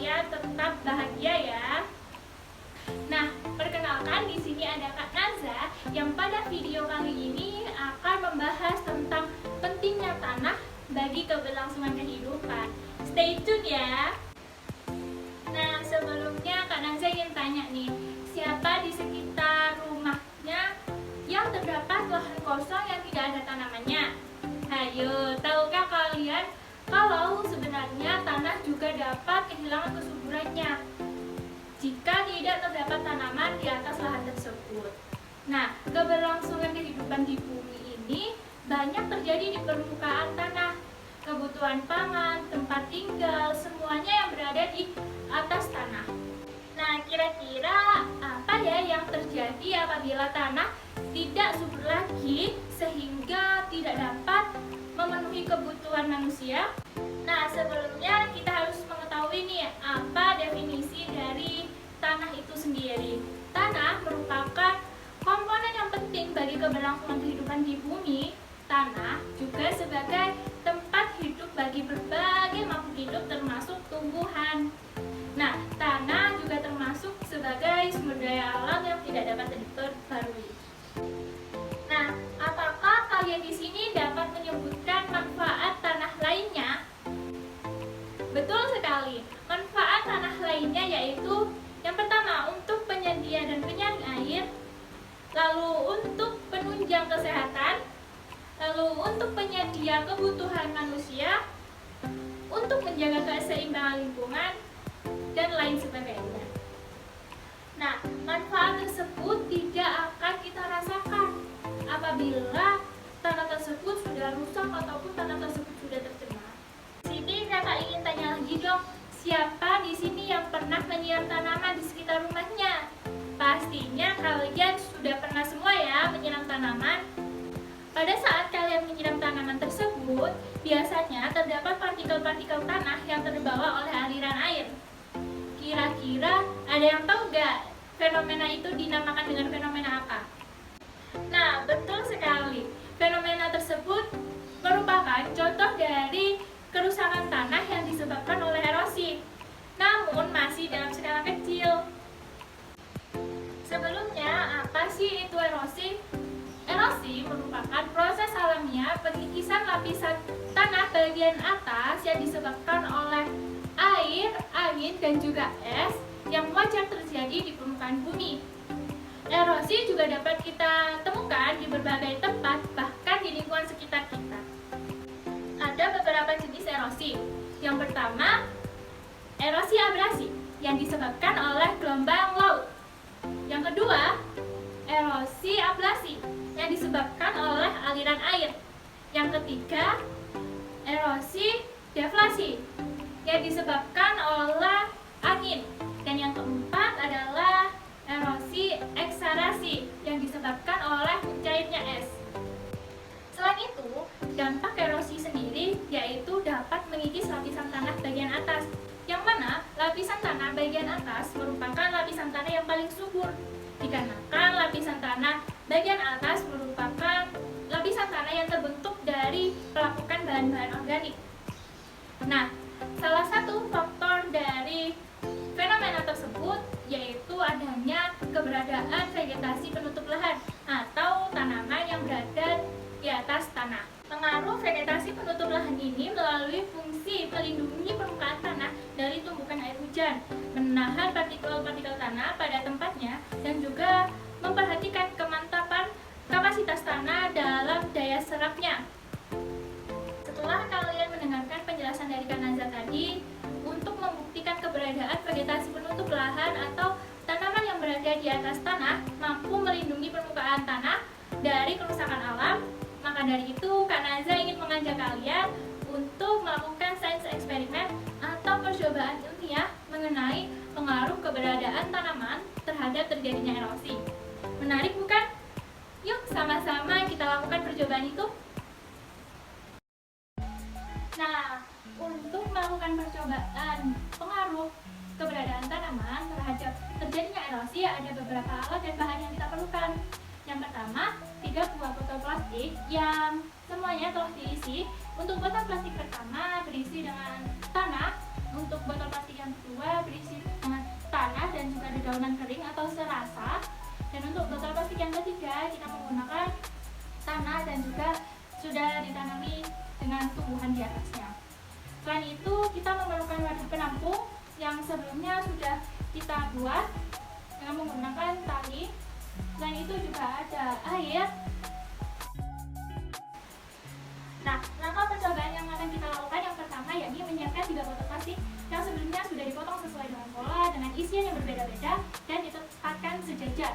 kalian tetap bahagia ya. Nah, perkenalkan di sini ada Kak Naza yang pada video kali ini akan membahas tentang pentingnya tanah bagi keberlangsungan kehidupan. Stay tune ya. Nah, sebelumnya Kak Naza ingin tanya nih, siapa di sekitar rumahnya yang terdapat lahan kosong yang tidak ada tanamannya? Ayo, tahukah kalian kalau sebenarnya tanah juga dapat kehilangan kesuburannya jika tidak terdapat tanaman di atas lahan tersebut. Nah, keberlangsungan kehidupan di bumi ini banyak terjadi di permukaan tanah. Kebutuhan pangan, tempat tinggal, semuanya yang berada di atas tanah. Nah, kira-kira apa ya yang terjadi apabila tanah tidak subur lagi sehingga tidak dapat memenuhi kebutuhan manusia? Nah, sebelumnya kita harus mengetahui nih apa definisi dari tanah itu sendiri. Tanah merupakan komponen yang penting bagi keberlangsungan kehidupan di bumi. Tanah juga sebagai tempat hidup bagi berbagai makhluk hidup termasuk tumbuhan. Nah, tanah juga termasuk sebagai sumber daya alam yang tidak dapat diperbarui. Nah, apakah kalian di sini dapat menyebutkan manfaat tanah lainnya? Betul sekali. Manfaat tanah lainnya yaitu yang pertama untuk penyedia dan penyaring air, lalu untuk penunjang kesehatan, lalu untuk penyedia kebutuhan manusia, untuk menjaga keseimbangan lingkungan, dan lain sebagainya. Nah, manfaat tersebut tidak akan kita rasakan apabila tanah tersebut sudah rusak ataupun tanah tersebut sudah tercemar. Sini kakak ingin tanya lagi dong, siapa di sini yang pernah menyiram tanaman di sekitar rumahnya? Pastinya kalian sudah pernah semua ya menyiram tanaman. Pada saat kalian menyiram tanaman tersebut, biasanya terdapat partikel-partikel tanah yang terbawa oleh aliran air. Kira-kira ada yang tahu gak fenomena itu dinamakan dengan fenomena apa? Nah, betul sekali. Fenomena tersebut merupakan contoh dari kerusakan tanah yang disebabkan oleh erosi, namun masih dalam skala kecil. Sebelumnya, apa sih itu erosi? Erosi merupakan proses alamiah pengikisan lapisan tanah bagian atas yang disebabkan oleh air, angin, dan juga es yang wajar terjadi di permukaan bumi. Erosi juga dapat kita temukan di berbagai tempat, bahkan di lingkungan sekitar kita. Ada beberapa jenis erosi. Yang pertama, erosi abrasi yang disebabkan oleh gelombang laut. Yang kedua, erosi ablasi yang disebabkan oleh aliran air. Yang ketiga, erosi deflasi yang disebabkan oleh angin. Dan yang keempat adalah erosi eksalasi yang disebabkan oleh mencairnya es. Selain itu, dampak erosi sendiri yaitu dapat mengikis lapisan tanah bagian atas, yang mana lapisan tanah bagian atas merupakan lapisan tanah yang paling subur, dikarenakan lapisan tanah bagian atas merupakan lapisan tanah yang terbentuk dari pelapukan bahan-bahan organik. Nah, salah satu faktor dari fenomena tersebut yaitu adanya keberadaan vegetasi penutup lahan atau tanaman yang berada di atas tanah. Pengaruh vegetasi penutup lahan ini melalui fungsi melindungi permukaan tanah dari tumbukan air hujan, menahan partikel-partikel tanah pada tempatnya, dan juga memperhatikan kemantapan kapasitas tanah dalam daya serapnya. Setelah kalian mendengarkan penjelasan dari Kak Naza tadi, untuk membuktikan keberadaan vegetasi penutup lahan atau tanaman yang berada di atas tanah mampu melindungi permukaan tanah dari kerusakan alam, maka dari itu Kak Naza ingin mengajak kalian untuk melakukan sains eksperimen atau percobaan ilmiah mengenai pengaruh keberadaan tanaman terhadap terjadinya erosi. Menarik bukan? Yuk sama-sama kita lakukan percobaan itu. Nah, untuk melakukan percobaan pengaruh keberadaan tanaman terhadap terjadinya erosi ada beberapa alat dan bahan yang kita perlukan. Yang pertama, 3 buah botol plastik yang semuanya telah diisi. Untuk botol plastik pertama berisi dengan tanah, untuk botol plastik yang kedua berisi dengan tanah dan juga dedaunan kering atau serasa. Dan untuk botol plastik yang ketiga kita menggunakan tanah dan juga sudah ditanami dengan tumbuhan di atasnya. Selain itu kita memerlukan wadah penampung yang sebelumnya sudah kita buat dengan menggunakan tali. Selain itu juga ada air. Nah, langkah percobaan yang akan kita lakukan yang pertama yakni menyiapkan 3 botol plastik yang sebelumnya sudah dipotong sesuai dengan pola dengan isian yang berbeda-beda dan ditempatkan sejajar.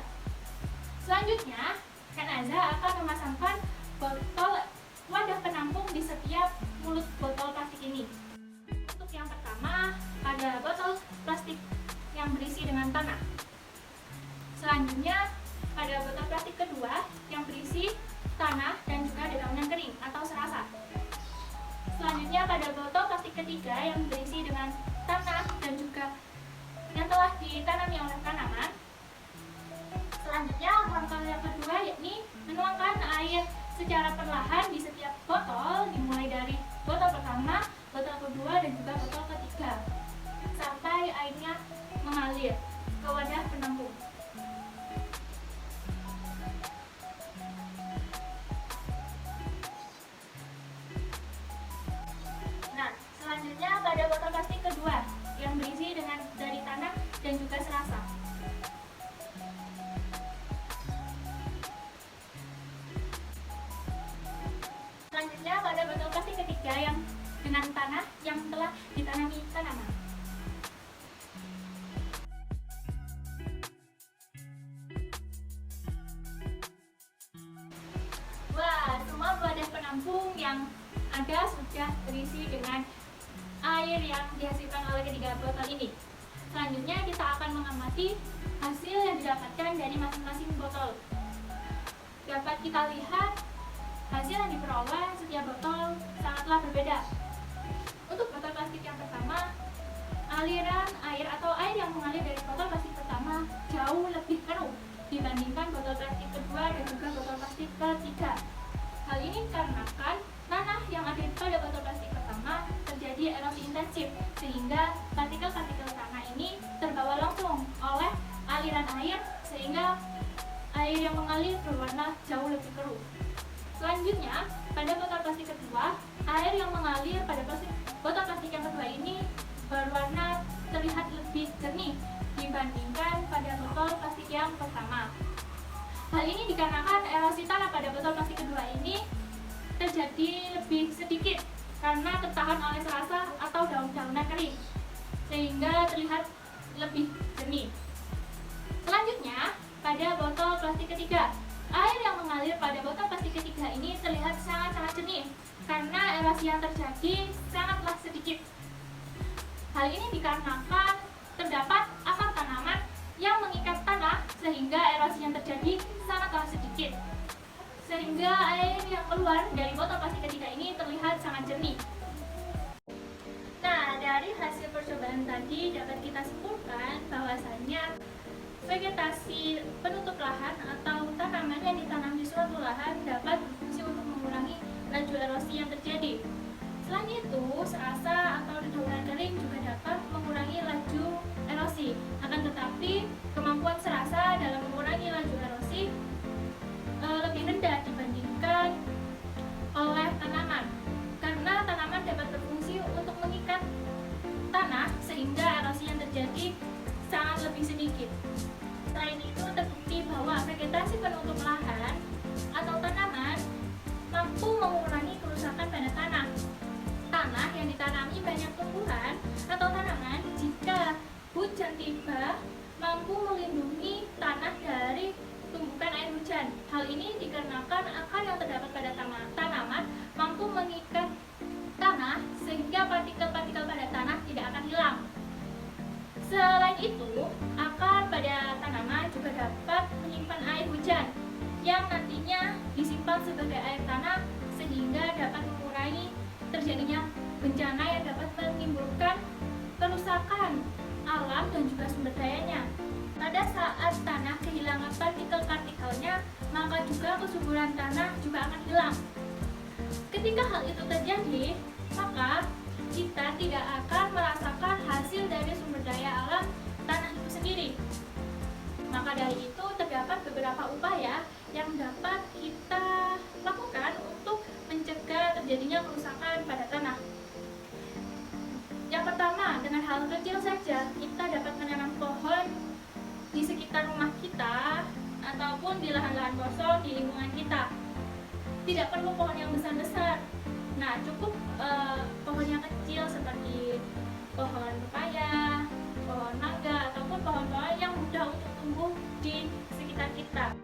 Selanjutnya, Kak Naza akan memasangkan botol wadah penampung di setiap mulut botol plastik ini. Untuk yang pertama, ada botol plastik yang berisi dengan tanah. Selanjutnya, ada botol plastik kedua yang berisi tanah dan juga dedaunan kering atau serasa. Selanjutnya pada botol plastik ketiga yang berisi dengan tanah dan juga yang telah ditanami oleh tanaman. Selanjutnya langkah yang kedua yakni menuangkan air secara perlahan di setiap botol, dimulai dari botol pertama, botol kedua dan juga botol ketiga sampai airnya mengalir ke wadah penampung. Selanjutnya pada botol plastik kedua yang berisi dengan dari tanah dan juga serasa. Selanjutnya pada botol plastik ketiga yang dengan tanah yang telah ditanami tanaman. Wah, semua wadah penampung yang ada sudah terisi dengan air yang dihasilkan oleh ketiga botol ini. Selanjutnya kita akan mengamati hasil yang didapatkan dari masing-masing botol. Dapat kita lihat hasil yang diperoleh setiap botol sangatlah berbeda. Untuk botol plastik yang pertama, aliran air atau air yang mengalir dari botol plastik pertama jauh lebih keruh dibandingkan botol plastik kedua dan juga botol plastik ketiga. Hal ini dikarenakan tanah yang ada pada botol plastik pertama terjadi erosi intensif sehingga partikel-partikel tanah ini terbawa langsung oleh aliran air sehingga air yang mengalir berwarna jauh lebih keruh. Selanjutnya, pada botol plastik kedua, air yang mengalir pada botol plastik yang kedua ini berwarna terlihat lebih jernih dibandingkan pada botol plastik yang pertama. Hal ini dikarenakan erosi tanah pada botol plastik kedua ini terjadi lebih sedikit karena tertahan oleh serasa atau daun-daunan kering sehingga terlihat lebih jernih. Selanjutnya, pada botol plastik ketiga, air yang mengalir pada botol plastik ketiga ini terlihat sangat-sangat jernih karena erosi yang terjadi sangatlah sedikit. Hal ini dikarenakan terdapat akar tanaman yang mengikat tanah sehingga erosi yang terjadi sangatlah sedikit, sehingga air yang keluar dari botol plastik ketiga ini terlihat sangat jernih. Nah, dari hasil percobaan tadi dapat kita simpulkan bahwasannya vegetasi penutup lahan atau tanaman yang ditanam di suatu lahan dapat berfungsi untuk mengurangi laju erosi yang terjadi. Selain itu, serasa atau dedaunan kering juga dapat mengurangi laju erosi. Akan tetapi, kemampuan serasa dalam mengurangi laju erosi lebih rendah dibandingkan oleh tanaman, karena tanaman dapat berfungsi untuk mengikat tanah sehingga erosi yang terjadi sangat lebih sedikit. Selain itu, terbukti bahwa vegetasi penutup lahan atau tanaman mampu mengurangi kerusakan pada tanah. Tanah yang ditanami banyak tumbuhan atau tanaman jika hujan tiba mampu melindungi tanah dari tumbukan air hujan. Hal ini dikarenakan akar yang terdapat pada tanaman mampu mengikat tanah sehingga partikel-partikel pada tanah tidak akan hilang. Selain itu, akar pada tanaman juga dapat menyimpan air hujan yang nantinya disimpan sebagai air tanah sehingga dapat mengurangi terjadinya bencana yang dapat menimbulkan kerusakan alam dan juga sumber dayanya. Pada saat tanah kehilangan partikel-partikelnya, maka juga kesuburan tanah juga akan hilang. Ketika hal itu terjadi, maka kita tidak akan merasakan hasil dari sumber daya alam tanah itu sendiri. Maka dari itu terdapat beberapa upaya yang dapat kita lakukan untuk mencegah terjadinya kerusakan pada tanah. Yang pertama, dengan hal kecil saja kita dapat menanam pohon di sekitar rumah kita ataupun di lahan-lahan kosong di lingkungan kita. Tidak perlu pohon yang besar-besar. Nah, cukup pohon yang kecil seperti pohon pepaya, pohon mangga, ataupun pohon-pohon yang mudah untuk tumbuh di sekitar kita.